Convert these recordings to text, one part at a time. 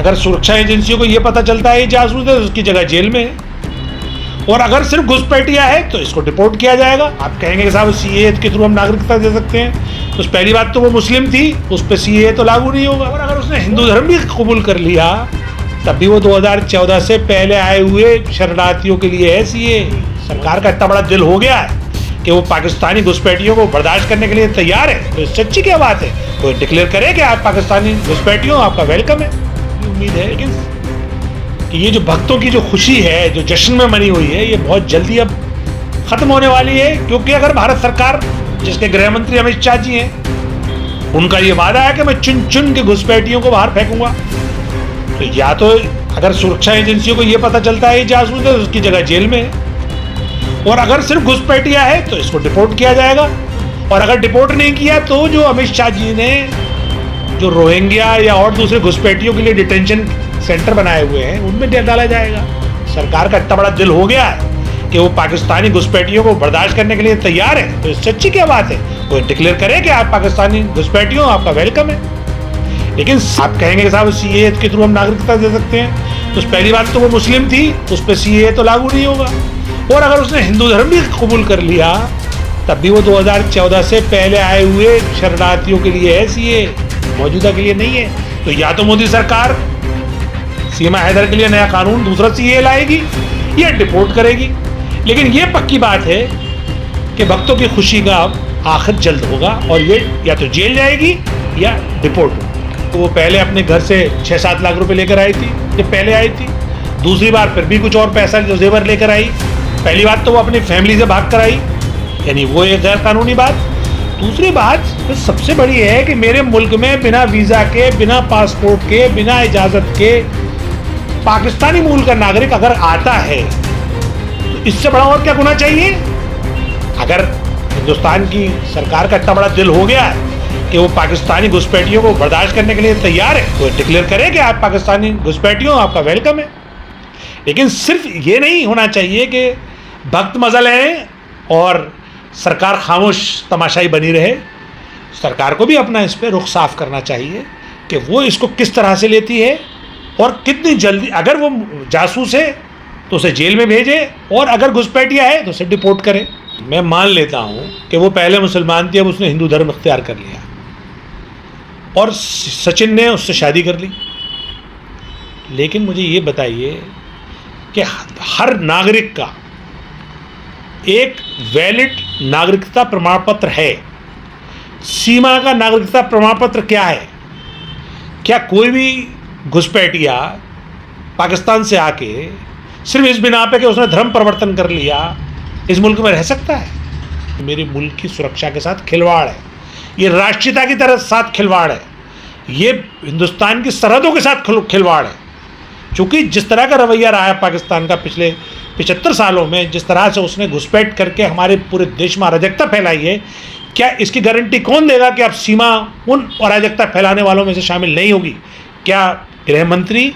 अगर सुरक्षा एजेंसियों को यह पता चलता है ये जासूस है तो उसकी जगह जेल में है, और अगर सिर्फ घुसपैठिया है तो इसको डिपोर्ट किया जाएगा। आप कहेंगे कि साहब सीएए के थ्रू हम नागरिकता दे सकते हैं, तो पहली बात तो वो मुस्लिम थी, उस पर सीएए तो लागू नहीं होगा। और अगर उसने हिंदू धर्म भी कबूल कर लिया तब भी वो 2014 से पहले आए हुए शरणार्थियों के लिए है सीएए। सरकार का इतना बड़ा दिल हो गया है कि वो पाकिस्तानी घुसपैठियों को बर्दाश्त करने के लिए तैयार है, तो सच्ची क्या बात है, वो डिक्लेयर करे कि आप पाकिस्तानी घुसपैठियों आपका वेलकम है। उम्मीद है लेकिन कि ये जो भक्तों की जो खुशी है, जो जश्न में मनी हुई है, ये बहुत जल्दी अब खत्म होने वाली है। क्योंकि अगर भारत सरकार, जिसके गृह मंत्री अमित शाह जी हैं, उनका ये वादा है कि मैं चुन चुन के घुसपैठियों को बाहर फेंकूंगा, तो या तो अगर सुरक्षा एजेंसियों को ये पता चलता है ये जासूस है तो उसकी जगह जेल में है, और अगर सिर्फ घुसपैठिया है तो इसको डिपोर्ट किया जाएगा, और अगर डिपोर्ट नहीं किया तो जो अमित शाह जी ने जो रोहिंग्या या और दूसरे घुसपैठियों के लिए डिटेंशन सेंटर बनाए हुए हैं उनमें डाला जाएगा। सरकार का इतना बड़ा दिल हो गया है कि वो पाकिस्तानी घुसपैठियों को बर्दाश्त करने के लिए तैयार है, तो सच्ची क्या बात है, वो डिक्लेयर करे कि आप पाकिस्तानी घुसपैठियों आपका वेलकम है। लेकिन आप कहेंगे कि साहब सीएए के थ्रू हम नागरिकता दे सकते हैं, तो पहली बात तो वो मुस्लिम थी, उस पर सीएए तो लागू नहीं होगा। और अगर उसने हिंदू धर्म भी कबूल कर लिया तब भी वो 2014 से पहले आए हुए शरणार्थियों के लिए है सीएए, मौजूदा के लिए नहीं है। तो या तो मोदी सरकार सीमा हैदर के लिए नया कानून दूसरा सीएए लाएगी या डिपोर्ट करेगी। लेकिन ये पक्की बात है कि भक्तों की खुशी का आखिर जल्द होगा, और ये या तो जेल जाएगी या डिपोर्ट होगी। तो वो पहले अपने घर से 6-7 लाख रुपए लेकर आई थी जब पहले आई थी, दूसरी बार फिर भी कुछ और पैसा जो जेवर लेकर आई। पहली बात तो वो अपनी फैमिली से भाग कर आई, यानी वो एक गैर कानूनी बात। दूसरी बात तो सबसे बड़ी है कि मेरे मुल्क में बिना वीज़ा के, बिना पासपोर्ट के, बिना इजाज़त के पाकिस्तानी मूल का नागरिक अगर आता है तो इससे बड़ा और क्या होना चाहिए। अगर हिंदुस्तान की सरकार का इतना बड़ा दिल हो गया है कि वो पाकिस्तानी घुसपैठियों को बर्दाश्त करने के लिए तैयार है, तो डिक्लेयर करे कि आप पाकिस्तानी घुसपैठियों आपका वेलकम है। लेकिन सिर्फ ये नहीं होना चाहिए कि भक्त मजा लें और सरकार खामोश तमाशाई बनी रहे। सरकार को भी अपना इस पर रुख साफ करना चाहिए कि वो इसको किस तरह से लेती है, और कितनी जल्दी, अगर वो जासूस है तो उसे जेल में भेजे, और अगर घुसपैठिया है तो उसे डिपोर्ट करे। मैं मान लेता हूँ कि वो पहले मुसलमान थी, अब उसने हिंदू धर्म इख्तियार कर लिया, और सचिन ने उससे शादी कर ली। लेकिन मुझे ये बताइए कि हर नागरिक का एक वैलिड नागरिकता प्रमाण पत्र है। सीमा का नागरिकता प्रमाण पत्र क्या है? क्या कोई भी घुसपैठिया पाकिस्तान से आके सिर्फ इस बिना पे कि उसने धर्म परिवर्तन कर लिया इस मुल्क में रह सकता है? मेरे मुल्क की सुरक्षा के साथ खिलवाड़ है, ये राष्ट्रीयता की तरह साथ खिलवाड़ है, ये हिंदुस्तान की सरहदों के साथ खिलवाड़ है। चूँकि जिस तरह का रवैया रहा है पाकिस्तान का पिछले 75 सालों में, जिस तरह से उसने घुसपैठ करके हमारे पूरे देश में अराजकता फैलाई है, क्या इसकी गारंटी कौन देगा कि अब सीमा उन अराजकता फैलाने वालों में से शामिल नहीं होगी? क्या गृह मंत्री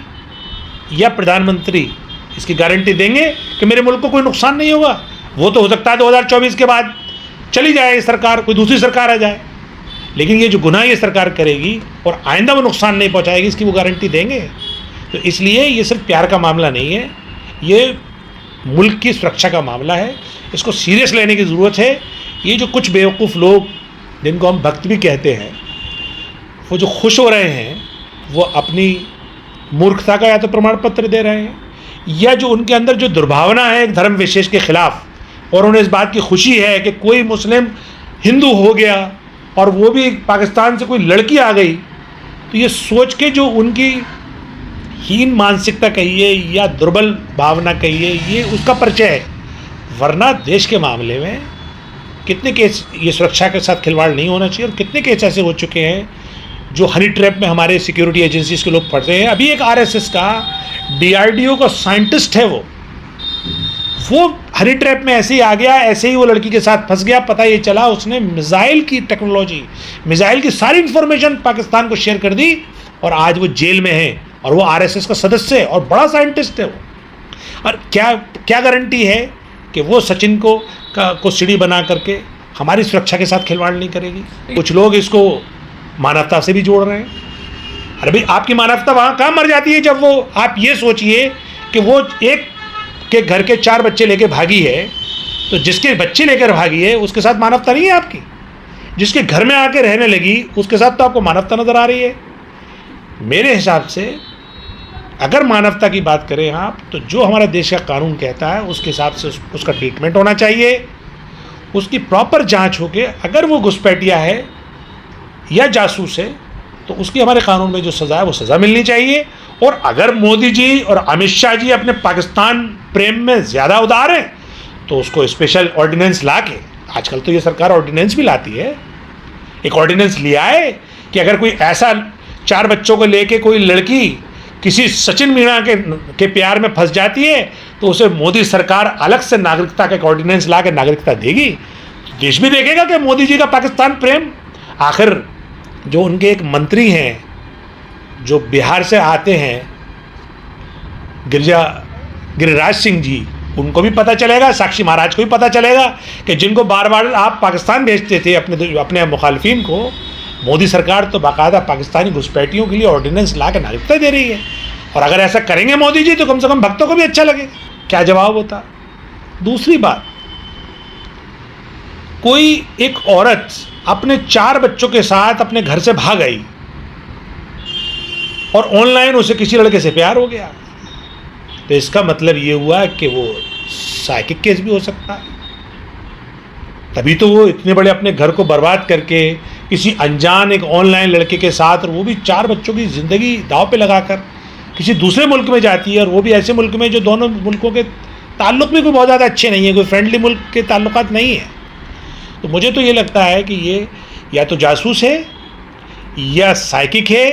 या प्रधानमंत्री इसकी गारंटी देंगे कि मेरे मुल्क को कोई नुकसान नहीं होगा? वो तो हो सकता है 2024 के बाद चली जाए सरकार, कोई दूसरी सरकार आ जाए, लेकिन ये जो गुनाह ये सरकार करेगी और आइंदा वो नुकसान नहीं पहुंचाएगी, इसकी वो गारंटी देंगे? तो इसलिए ये सिर्फ प्यार का मामला नहीं है, ये मुल्क की सुरक्षा का मामला है, इसको सीरियस लेने की ज़रूरत है। ये जो कुछ बेवकूफ़ लोग जिनको हम भक्त भी कहते हैं, वो जो खुश हो रहे हैं, वो अपनी मूर्खता का या तो प्रमाण पत्र दे रहे हैं, या जो उनके अंदर जो दुर्भावना है एक धर्म विशेष के ख़िलाफ़, और उन्हें इस बात की खुशी है कि कोई मुस्लिम हिंदू हो गया और वो भी पाकिस्तान से कोई लड़की आ गई, तो ये सोच के जो उनकी हीन मानसिकता कहिए या दुर्बल भावना कहिए, ये उसका परिचय है। वरना देश के मामले में कितने केस ये सुरक्षा के साथ खिलवाड़ नहीं होना चाहिए, और कितने केस ऐसे हो चुके हैं जो हनी ट्रैप में हमारे सिक्योरिटी एजेंसीज के लोग फंसे हैं। अभी एक आरएसएस का डीआरडीओ का साइंटिस्ट है, वो हनी ट्रैप में ऐसे ही आ गया, ऐसे ही वो लड़की के साथ फंस गया। पता ये चला उसने मिसाइल की टेक्नोलॉजी, मिसाइल की सारी इंफॉर्मेशन पाकिस्तान को शेयर कर दी, और आज वो जेल में है, और वो आरएसएस का सदस्य है और बड़ा साइंटिस्ट है वो। और क्या गारंटी है कि वो सचिन को सीढ़ी बना करके हमारी सुरक्षा के साथ खिलवाड़ नहीं करेगी? कुछ लोग इसको मानवता से भी जोड़ रहे हैं। अरे भाई आपकी मानवता वहाँ कहाँ मर जाती है जब वो, आप ये सोचिए कि वो एक के घर के 4 बच्चे लेके भागी है, तो जिसके बच्चे लेकर भागी है उसके साथ मानवता नहीं है आपकी? जिसके घर में आके रहने लगी उसके साथ तो आपको मानवता नज़र आ रही है। मेरे हिसाब से अगर मानवता की बात करें आप, तो जो हमारा देश का कानून कहता है उसके हिसाब से उसका ट्रीटमेंट होना चाहिए, उसकी प्रॉपर जांच होके अगर वो घुसपैठिया है या जासूस है तो उसकी हमारे कानून में जो सज़ा है वो सज़ा मिलनी चाहिए। और अगर मोदी जी और अमित शाह जी अपने पाकिस्तान प्रेम में ज़्यादा उदार हैं तो उसको स्पेशल ऑर्डिनेंस ला के, आजकल तो ये सरकार ऑर्डिनेंस भी लाती है, एक ऑर्डिनेंस लिया है कि अगर कोई ऐसा 4 बच्चों को लेके कोई लड़की किसी सचिन मीणा के प्यार में फंस जाती है तो उसे मोदी सरकार अलग से नागरिकता का एक ऑर्डिनेंस ला के नागरिकता देगी। देश भी देखेगा कि मोदी जी का पाकिस्तान प्रेम। आखिर जो उनके एक मंत्री हैं जो बिहार से आते हैं, गिरिराज सिंह जी, उनको भी पता चलेगा, साक्षी महाराज को भी पता चलेगा कि जिनको बार बार आप पाकिस्तान भेजते थे अपने मुखालफिन को, मोदी सरकार तो बाकायदा पाकिस्तानी घुसपैठियों के लिए ऑर्डिनेंस ला के नागरिकता दे रही है। और अगर ऐसा करेंगे मोदी जी तो कम से कम भक्तों को भी अच्छा लगेगा। क्या जवाब होता? दूसरी बात, कोई एक औरत अपने 4 बच्चों के साथ अपने घर से भाग आई और ऑनलाइन उसे किसी लड़के से प्यार हो गया, तो इसका मतलब ये हुआ कि वो साइकिक केस भी हो सकता है। तभी तो वो इतने बड़े अपने घर को बर्बाद करके किसी अनजान एक ऑनलाइन लड़के के साथ, और वो भी 4 बच्चों की ज़िंदगी दांव पे लगाकर किसी दूसरे मुल्क में जाती है, और वो भी ऐसे मुल्क में जो दोनों मुल्कों के ताल्लुक़ भी कोई बहुत ज़्यादा अच्छे नहीं है, कोई फ्रेंडली मुल्क के ताल्लुकात नहीं है। तो मुझे तो ये लगता है कि ये या तो जासूस है या साइकिक है